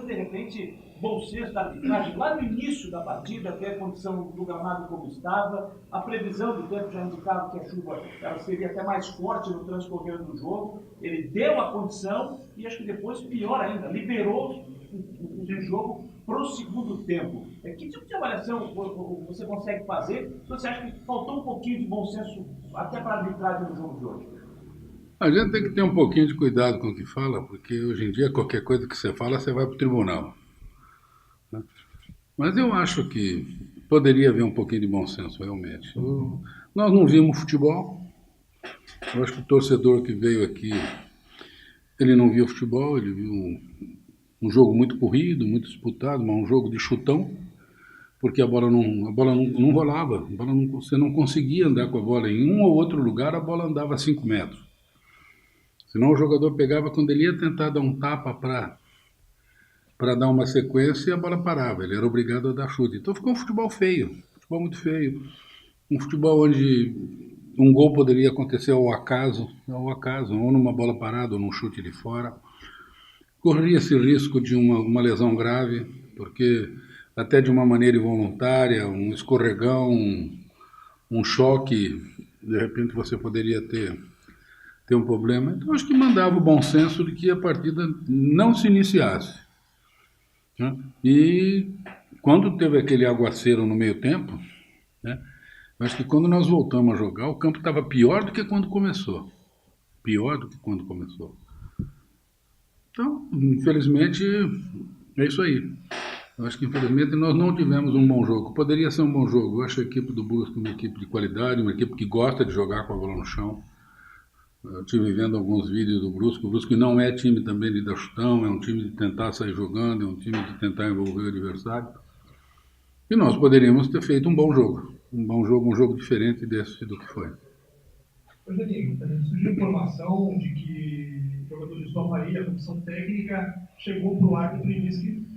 depois, de repente, bom senso da arbitragem, lá no início da partida, até a condição do gramado como estava, a previsão do tempo já indicava que a chuva ela seria até mais forte no transcorrer do jogo, ele deu a condição e acho que depois, pior ainda, liberou o jogo para o segundo tempo. Que tipo de avaliação você consegue fazer? Você acha que faltou um pouquinho de bom senso até para a arbitragem no jogo de hoje? A gente tem que ter um pouquinho de cuidado com o que fala, porque hoje em dia qualquer coisa que você fala, você vai para o tribunal. Né? Mas eu acho que poderia haver um pouquinho de bom senso, realmente. Nós não vimos futebol. Eu acho que o torcedor que veio aqui, ele não viu futebol, ele viu um jogo muito corrido, muito disputado, mas um jogo de chutão, porque a bola não rolava, você não conseguia andar com a bola. Em um ou outro lugar, a bola andava a 5 metros. Senão o jogador pegava, quando ele ia tentar dar um tapa para dar uma sequência, e a bola parava, ele era obrigado a dar chute. Então ficou um futebol feio, um futebol muito feio. Um futebol onde um gol poderia acontecer ao acaso, ou numa bola parada, ou num chute de fora. Corria esse risco de uma lesão grave, porque até de uma maneira involuntária, um escorregão, um choque, de repente você poderia ter um problema. Então acho que mandava o bom senso de que a partida não se iniciasse. Né? E quando teve aquele aguaceiro no meio tempo, né, acho que quando nós voltamos a jogar, o campo estava pior do que quando começou. Pior do que quando começou. Então, infelizmente, é isso aí. Eu acho que, infelizmente, nós não tivemos um bom jogo. Poderia ser um bom jogo. Eu acho a equipe do Brusque uma equipe de qualidade, uma equipe que gosta de jogar com a bola no chão. Eu estive vendo alguns vídeos do Brusque. O Brusque não é time também de dar chutão, é um time de tentar sair jogando, é um time de tentar envolver o adversário. E nós poderíamos ter feito um bom jogo. Um bom jogo, um jogo diferente desse do que foi. Ô, Janinho, surgiu informação de que jogadores do Avaí, a comissão técnica, chegou para o árbitro e disse que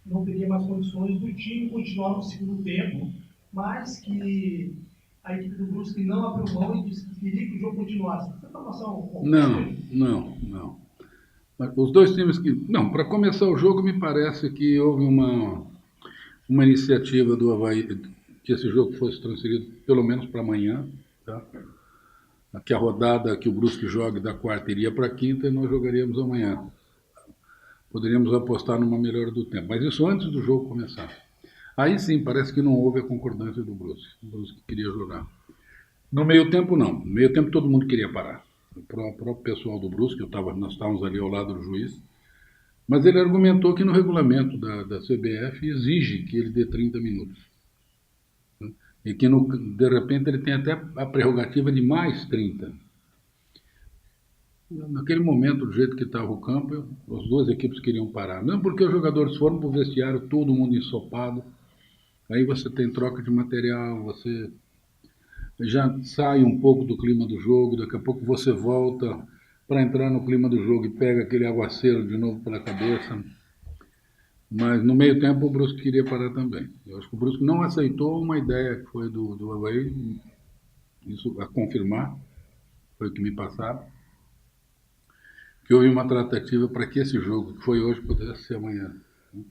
não teria mais condições do time continuar no segundo tempo, mas que a equipe do Brusque não abriu mão e disse que queria que o jogo continuasse. Essa informação Não. Os dois times que. Não, para começar o jogo, me parece que houve uma iniciativa do Avaí que esse jogo fosse transferido pelo menos para amanhã. Tá? Que a rodada que o Brusque joga da quarta iria para a quinta e nós jogaríamos amanhã. Poderíamos apostar numa melhora do tempo, mas isso antes do jogo começar. Aí sim, parece que não houve a concordância do Brusque. O Brusque queria jogar. No meio tempo, não. No meio tempo, todo mundo queria parar. O próprio pessoal do Brusque, nós estávamos ali ao lado do juiz, mas ele argumentou que no regulamento da CBF exige que ele dê 30 minutos. E que, de repente, ele tem até a prerrogativa de mais 30. Naquele momento, do jeito que estava o campo, as duas equipes queriam parar. Não porque os jogadores foram para o vestiário, todo mundo ensopado. Aí você tem troca de material, você já sai um pouco do clima do jogo, daqui a pouco você volta para entrar no clima do jogo e pega aquele aguaceiro de novo pela cabeça. Mas no meio tempo o Brusque queria parar também. Eu acho que o Brusque não aceitou uma ideia que foi do Avaí, isso a confirmar, foi o que me passaram, que houve uma tratativa para que esse jogo, que foi hoje, pudesse ser amanhã. Né?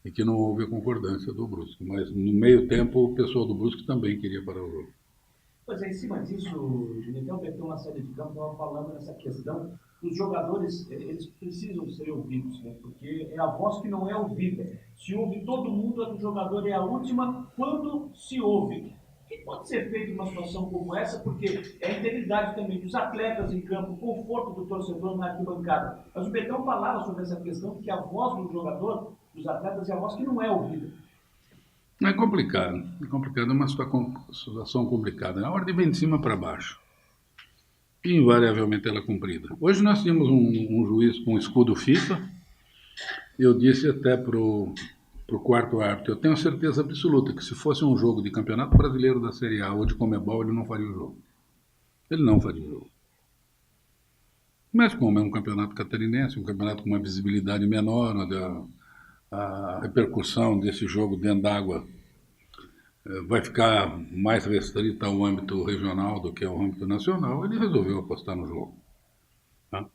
E que não houve a concordância do Brusque. Mas no meio tempo o pessoal do Brusque também queria parar o jogo. Pois é, em cima disso, Juninho, até o Marcelo de Campo estava falando nessa questão, os jogadores, eles precisam ser ouvidos, né? Porque é a voz que não é ouvida. Se ouve todo mundo, o jogador é a última quando se ouve. O que pode ser feito em uma situação como essa? Porque é a integridade também dos atletas em campo, o conforto do torcedor na arquibancada. Mas o Betão falava sobre essa questão, que a voz do jogador, dos atletas, é a voz que não é ouvida. É complicado, é uma situação complicada. A ordem vem de cima para baixo. E invariavelmente ela é cumprida. Hoje nós tínhamos um juiz com escudo FIFA. Eu disse até para o quarto árbitro, eu tenho certeza absoluta que se fosse um jogo de campeonato brasileiro da Série A ou de Comebol, ele não faria o jogo. Ele não faria o jogo. Mas como é um campeonato catarinense, um campeonato com uma visibilidade menor, a repercussão desse jogo dentro d'água vai ficar mais restrita ao âmbito regional do que ao âmbito nacional, ele resolveu apostar no jogo. Tá?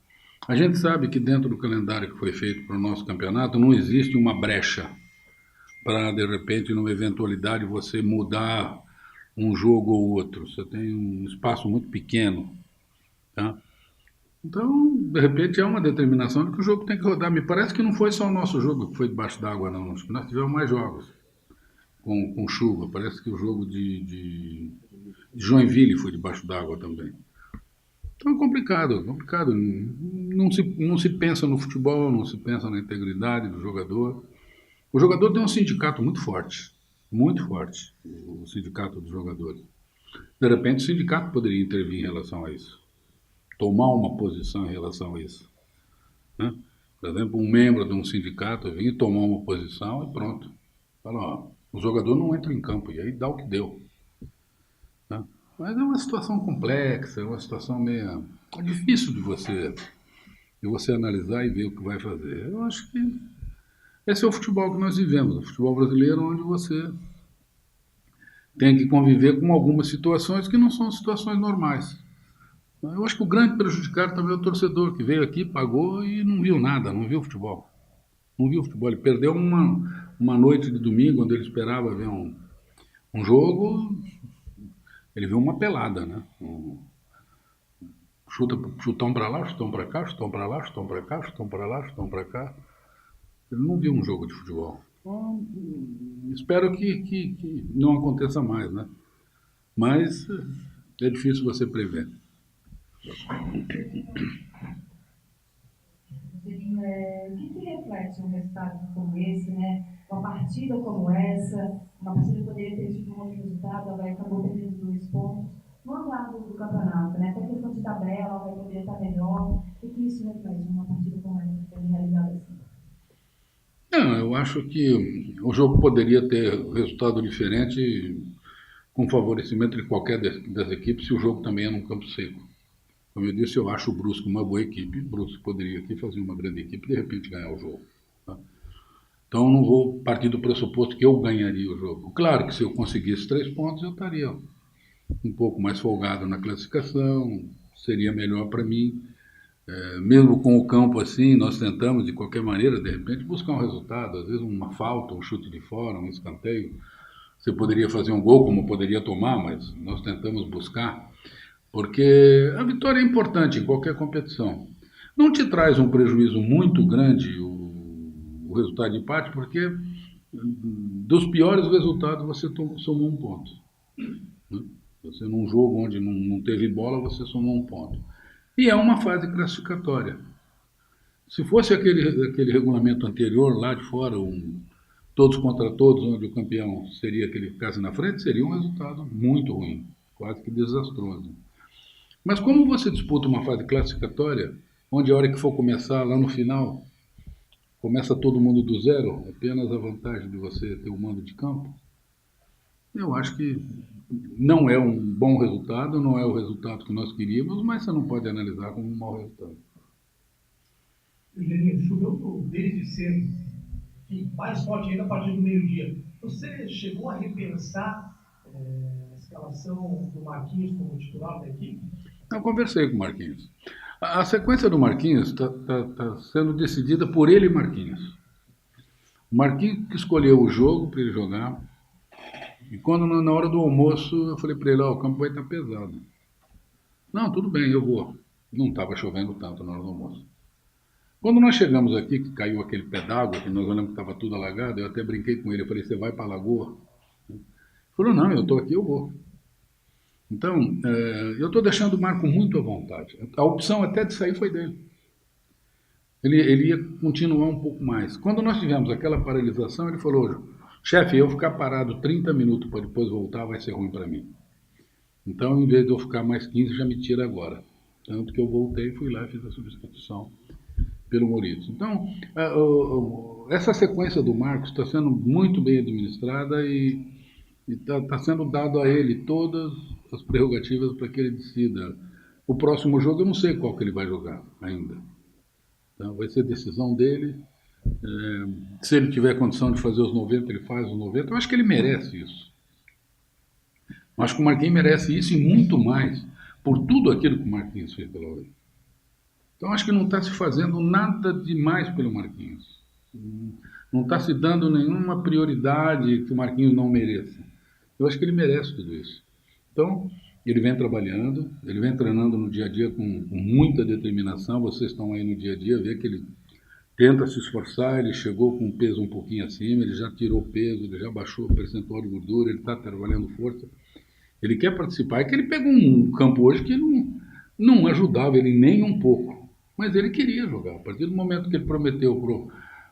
A gente sabe que dentro do calendário que foi feito para o nosso campeonato não existe uma brecha para, de repente, numa eventualidade, você mudar um jogo ou outro. Você tem um espaço muito pequeno. Tá? Então, de repente, é uma determinação de que o jogo tem que rodar. Me parece que não foi só o nosso jogo que foi debaixo d'água, não. Acho que nós tivemos mais jogos com chuva. Parece que o jogo de Joinville foi debaixo d'água também. Então é complicado, complicado. Não se pensa no futebol, não se pensa na integridade do jogador. O jogador tem um sindicato muito forte, o sindicato dos jogadores. De repente, o sindicato poderia intervir em relação a isso, tomar uma posição em relação a isso. Né? Por exemplo, um membro de um sindicato vir tomar uma posição e pronto. Fala, ó, o jogador não entra em campo, e aí dá o que deu. Né? Mas é uma situação complexa, é uma situação meio difícil de você analisar e ver o que vai fazer. Eu acho que esse é o futebol que nós vivemos, o futebol brasileiro, onde você tem que conviver com algumas situações que não são situações normais. Eu acho que o grande prejudicado também é o torcedor, que veio aqui, pagou e não viu nada, não viu futebol. Não viu futebol. Ele perdeu uma noite de domingo, onde ele esperava ver um jogo, ele viu uma pelada, né? Chutão para lá, chutão para cá, chutão para lá, chutão para cá, chutão para lá, chutão para cá. Ele não viu um jogo de futebol. Então, espero que não aconteça mais, né? Mas é difícil você prever. O que reflete um resultado como esse, né? Uma partida como essa, uma partida que poderia ter tido um outro resultado, ela acabou perdendo 2 pontos. No andar do campeonato, né? Até questão de tabela, vai poder estar melhor. O que isso reflete uma partida como essa que foi realizada assim? Não, eu acho que o jogo poderia ter resultado diferente com favorecimento de qualquer das equipes se o jogo também é num campo seco. Como eu disse, eu acho o Brusque uma boa equipe. O Brusque poderia aqui fazer uma grande equipe e de repente ganhar o jogo. Tá? Então não vou partir do pressuposto que eu ganharia o jogo. Claro que se eu conseguisse 3 pontos, eu estaria um pouco mais folgado na classificação, seria melhor para mim. Mesmo com o campo assim, nós tentamos de qualquer maneira, de repente, buscar um resultado. Às vezes uma falta, um chute de fora, um escanteio. Você poderia fazer um gol, como poderia tomar, mas nós tentamos buscar. Porque a vitória é importante em qualquer competição. Não te traz um prejuízo muito grande o resultado de empate, porque dos piores resultados você somou um ponto. Né? Você num jogo onde não teve bola, você somou um ponto. E é uma fase classificatória. Se fosse aquele regulamento anterior, lá de fora, todos contra todos, onde o campeão seria aquele que ficasse na frente, seria um resultado muito ruim, quase que desastroso. Mas como você disputa uma fase classificatória, onde a hora que for começar, lá no final, começa todo mundo do zero, apenas a vantagem de você ter o mando de campo, eu acho que não é um bom resultado, não é o resultado que nós queríamos, mas você não pode analisar como um mau resultado. Eugenio, choveu desde cedo, e mais forte ainda a partir do meio-dia. Você chegou a repensar a escalação do Marquinhos como titular da equipe? Eu conversei com o Marquinhos. A sequência do Marquinhos está sendo decidida por ele e Marquinhos. O Marquinhos que escolheu o jogo para ele jogar. E quando na hora do almoço eu falei para ele, o campo vai estar pesado. Não, tudo bem, eu vou. Não estava chovendo tanto na hora do almoço. Quando nós chegamos aqui, que caiu aquele pé d'água, que nós olhamos que estava tudo alagado, eu até brinquei com ele, eu falei, você vai para a lagoa? Ele falou, não, eu estou aqui, eu vou. Então, eu estou deixando o Marco muito à vontade. A opção até de sair foi dele. Ele ia continuar um pouco mais. Quando nós tivemos aquela paralisação, ele falou, chefe, eu ficar parado 30 minutos para depois voltar vai ser ruim para mim. Então, em vez de eu ficar mais 15, já me tira agora. Tanto que eu voltei, fui lá e fiz a substituição pelo Maurício. Então, essa sequência do Marcos está sendo muito bem administrada e está sendo dado a ele todas as prerrogativas para que ele decida. O próximo jogo eu não sei qual que ele vai jogar ainda. Então, vai ser decisão dele. Se ele tiver condição de fazer os 90, ele faz os 90. Eu acho que ele merece isso. Eu acho que o Marquinhos merece isso e muito mais por tudo aquilo que o Marquinhos fez pela UEM. Então acho que não está se fazendo nada demais pelo Marquinhos. Não está se dando nenhuma prioridade que o Marquinhos não mereça. Eu acho que ele merece tudo isso. Então, ele vem trabalhando, ele vem treinando no dia a dia com muita determinação. Vocês estão aí no dia a dia, vê que ele tenta se esforçar, ele chegou com o peso um pouquinho acima, ele já tirou peso, ele já baixou o percentual de gordura, ele está trabalhando força. Ele quer participar. É que ele pegou um campo hoje que não ajudava ele nem um pouco. Mas ele queria jogar. A partir do momento que ele prometeu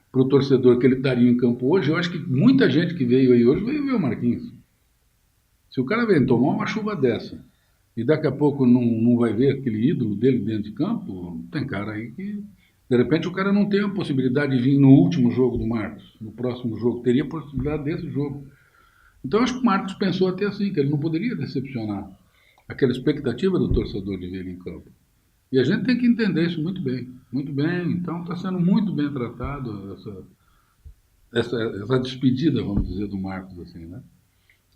para o torcedor que ele estaria em campo hoje, eu acho que muita gente que veio aí hoje veio ver o Marquinhos. Se o cara vem tomar uma chuva dessa e daqui a pouco não vai ver aquele ídolo dele dentro de campo, tem cara aí que, de repente, o cara não tem a possibilidade de vir no último jogo do Marcos, no próximo jogo, teria a possibilidade desse jogo. Então, acho que o Marcos pensou até assim, que ele não poderia decepcionar aquela expectativa do torcedor de ver ele em campo. E a gente tem que entender isso muito bem, muito bem. Então, está sendo muito bem tratado essa despedida, vamos dizer, do Marcos, assim, né?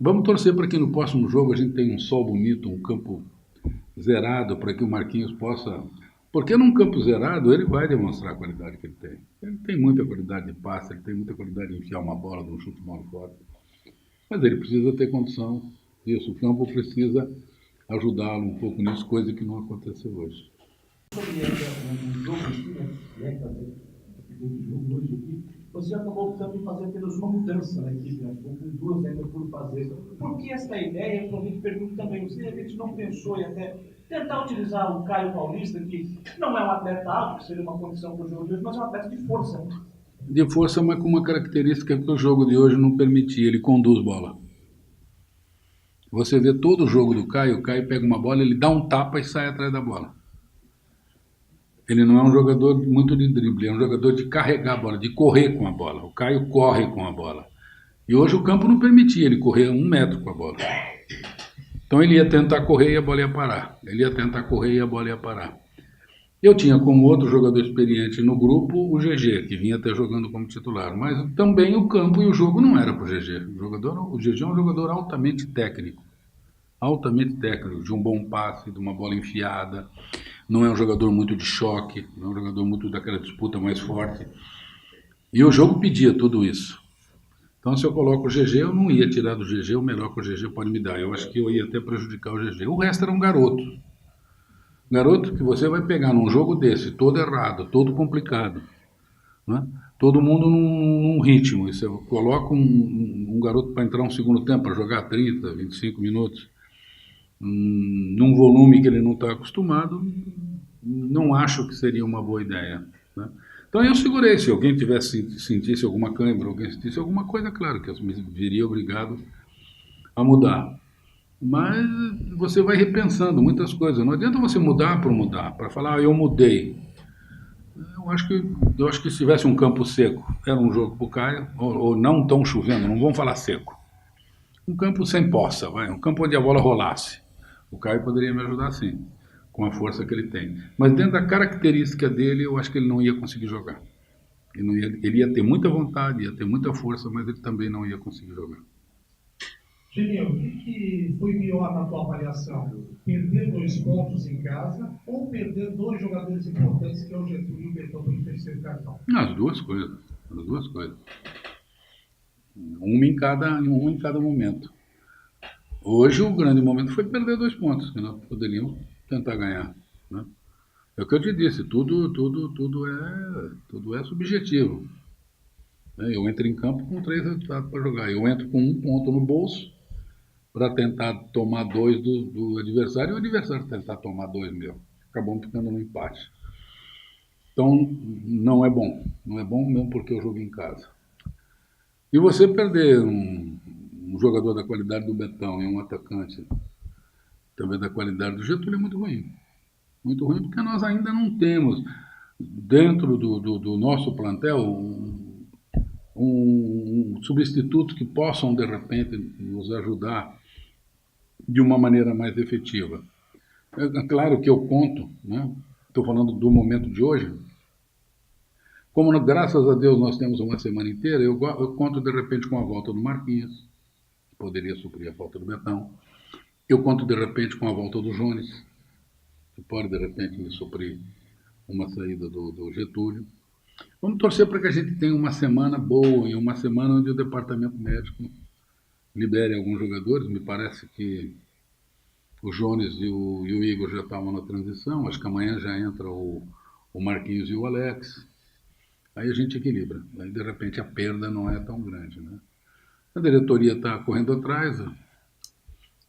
Vamos torcer para que no próximo jogo a gente tenha um sol bonito, um campo zerado, para que o Marquinhos possa... Porque num campo zerado ele vai demonstrar a qualidade que ele tem. Ele tem muita qualidade de passe, ele tem muita qualidade de enfiar uma bola, de um chute mal forte. Mas ele precisa ter condição disso. O campo precisa ajudá-lo um pouco nisso, coisa que não aconteceu hoje. Sobre um jogo aqui, né? Jogo hoje aqui, você acabou optando em fazer apenas uma mudança na equipe, né? Com duas ainda por fazer. Por que essa ideia? Eu me pergunto também, você de repente não pensou em até tentar utilizar o Caio Paulista, que não é um atleta alto, que seria uma condição para o jogo de hoje, mas é um atleta de força. De força, mas com uma característica que o jogo de hoje não permitia, ele conduz bola. Você vê todo o jogo do Caio, o Caio pega uma bola, ele dá um tapa e sai atrás da bola. Ele não é um jogador muito de drible, é um jogador de carregar a bola, de correr com a bola. O Caio corre com a bola. E hoje o campo não permitia ele correr 1 metro com a bola. Então ele ia tentar correr e a bola ia parar. Ele ia tentar correr e a bola ia parar. Eu tinha como outro jogador experiente no grupo o GG, que vinha até jogando como titular. Mas também o campo e o jogo não era para o GG. O GG é um jogador altamente técnico. Altamente técnico, de um bom passe, de uma bola enfiada. Não é um jogador muito de choque, não é um jogador muito daquela disputa mais forte. E o jogo pedia tudo isso. Então, se eu coloco o GG, eu não ia tirar do GG o melhor que o GG pode me dar. Eu acho que eu ia até prejudicar o GG. O resto era um garoto. Garoto que você vai pegar num jogo desse, todo errado, todo complicado. Né? Todo mundo num ritmo. E você coloca um garoto para entrar um segundo tempo, para jogar 30, 25 minutos. Num volume que ele não está acostumado, não acho que seria uma boa ideia. Né? Então eu segurei, se alguém sentisse alguma câimbra, alguém sentisse alguma coisa, claro que eu me viria obrigado a mudar. Mas você vai repensando muitas coisas, não adianta você mudar, para falar, eu mudei. Eu acho que se tivesse um campo seco, era um jogo para o Caio, ou não tão chovendo, não vamos falar seco. Um campo sem poça, um campo onde a bola rolasse. O Caio poderia me ajudar sim, com a força que ele tem. Mas dentro da característica dele, eu acho que ele não ia conseguir jogar. Ele ia ter muita vontade, ia ter muita força, mas ele também não ia conseguir jogar. Geninho, o que foi pior na tua avaliação? Perder 2 pontos em casa ou perder 2 jogadores importantes, que é o Getúlio e o Betão, pelo terceiro cartão? As duas coisas. Um em cada momento. Hoje o grande momento foi perder 2 pontos, que nós poderíamos tentar ganhar. Né? É o que eu te disse, tudo é subjetivo. Eu entro em campo com 3 resultados para jogar. Eu entro com 1 ponto no bolso para tentar tomar 2 do adversário e o adversário tentar tomar 2 meu. Acabamos ficando no empate. Então não é bom. Não é bom mesmo porque eu jogo em casa. E você perder um jogador da qualidade do Betão e um atacante também da qualidade do Getúlio é muito ruim. Muito ruim porque nós ainda não temos dentro do nosso plantel substitutos que possam de repente nos ajudar de uma maneira mais efetiva. É claro que eu conto, né? Estou falando do momento de hoje, como graças a Deus nós temos uma semana inteira, eu conto de repente com a volta do Marquinhos, que poderia suprir a falta do Betão. Eu conto de repente com a volta do Jones, que pode de repente me suprir uma saída do Getúlio. Vamos torcer para que a gente tenha uma semana boa e uma semana onde o departamento médico libere alguns jogadores. Me parece que o Jones e o Igor já estavam na transição, acho que amanhã já entra o Marquinhos e o Alex. Aí a gente equilibra, aí de repente a perda não é tão grande, né? A diretoria está correndo atrás,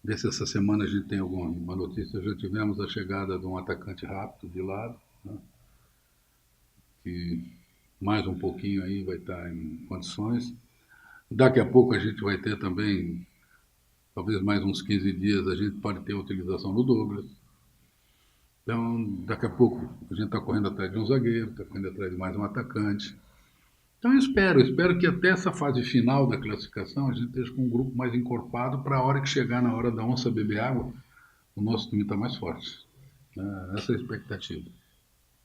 ver se essa semana a gente tem alguma notícia. Já tivemos a chegada de um atacante rápido de lado, né? Que mais um pouquinho aí vai estar em condições. Daqui a pouco a gente vai ter também, talvez mais uns 15 dias, a gente pode ter a utilização do Douglas. Então, daqui a pouco a gente está correndo atrás de um zagueiro, está correndo atrás de mais um atacante. Então eu espero que até essa fase final da classificação a gente esteja com um grupo mais encorpado para a hora que chegar na hora da onça beber água, o nosso time está mais forte. Essa é a expectativa.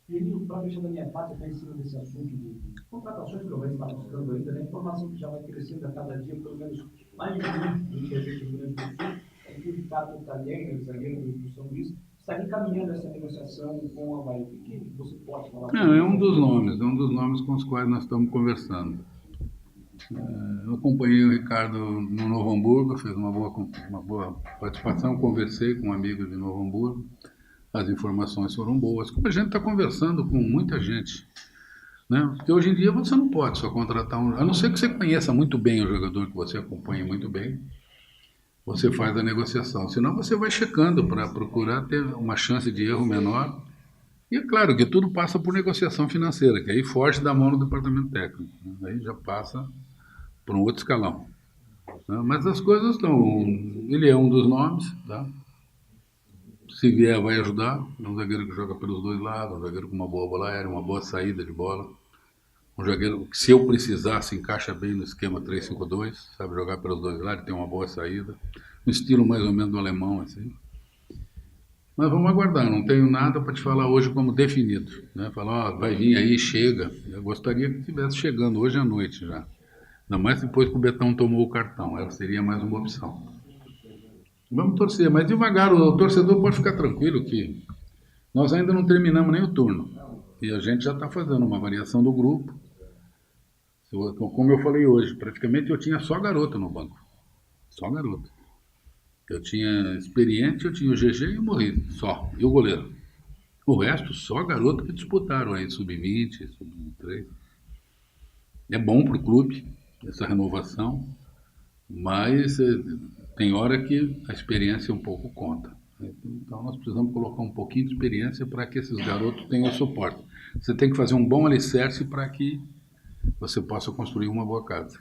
E ele, para deixar da minha parte, até em cima desse assunto de contratações que o Goiás está buscando ainda, né? Informação que já vai crescendo a cada dia, pelo menos mais de um do prefeito do Rio Grande do Sul, é que o Ricardo Talheiro, zagueiro do São Luís, está encaminhando essa negociação com o Avaí. O que você pode falar? Não, é um dos nomes com os quais nós estamos conversando. Eu acompanhei o Ricardo no Novo Hamburgo, fez uma boa participação, conversei com um amigo de Novo Hamburgo, as informações foram boas. Como a gente está conversando com muita gente, né? Porque hoje em dia você não pode só contratar a não ser que você conheça muito bem o jogador que você acompanha muito bem, você faz a negociação, senão você vai checando para procurar ter uma chance de erro menor. E é claro que tudo passa por negociação financeira, que aí foge da mão do departamento técnico, né? Aí já passa para um outro escalão, né? Mas as coisas estão, ele é um dos nomes, tá? Se vier vai ajudar, é um zagueiro que joga pelos dois lados, um zagueiro com uma boa bola aérea, uma boa saída de bola, um zagueiro que, se eu precisar, se encaixa bem no esquema 3-5-2, sabe jogar pelos dois lados, tem uma boa saída, um estilo mais ou menos do alemão, assim. Mas vamos aguardar, não tenho nada para te falar hoje como definido, né? Falar, vai vir aí, chega. Eu gostaria que estivesse chegando hoje à noite já. Ainda mais depois que o Betão tomou o cartão, ela seria mais uma opção. Vamos torcer, mas devagar, o torcedor pode ficar tranquilo que nós ainda não terminamos nem o turno. E a gente já está fazendo uma variação do grupo. Como eu falei hoje, praticamente eu tinha só garoto no banco. Só garoto. Eu tinha experiente, eu tinha o GG e o Morri, só. E o goleiro. O resto, só garoto que disputaram aí, sub-20, sub-23. É bom para o clube, essa renovação, mas tem hora que a experiência um pouco conta. Então nós precisamos colocar um pouquinho de experiência para que esses garotos tenham suporte. Você tem que fazer um bom alicerce para que você possa construir uma boa casa.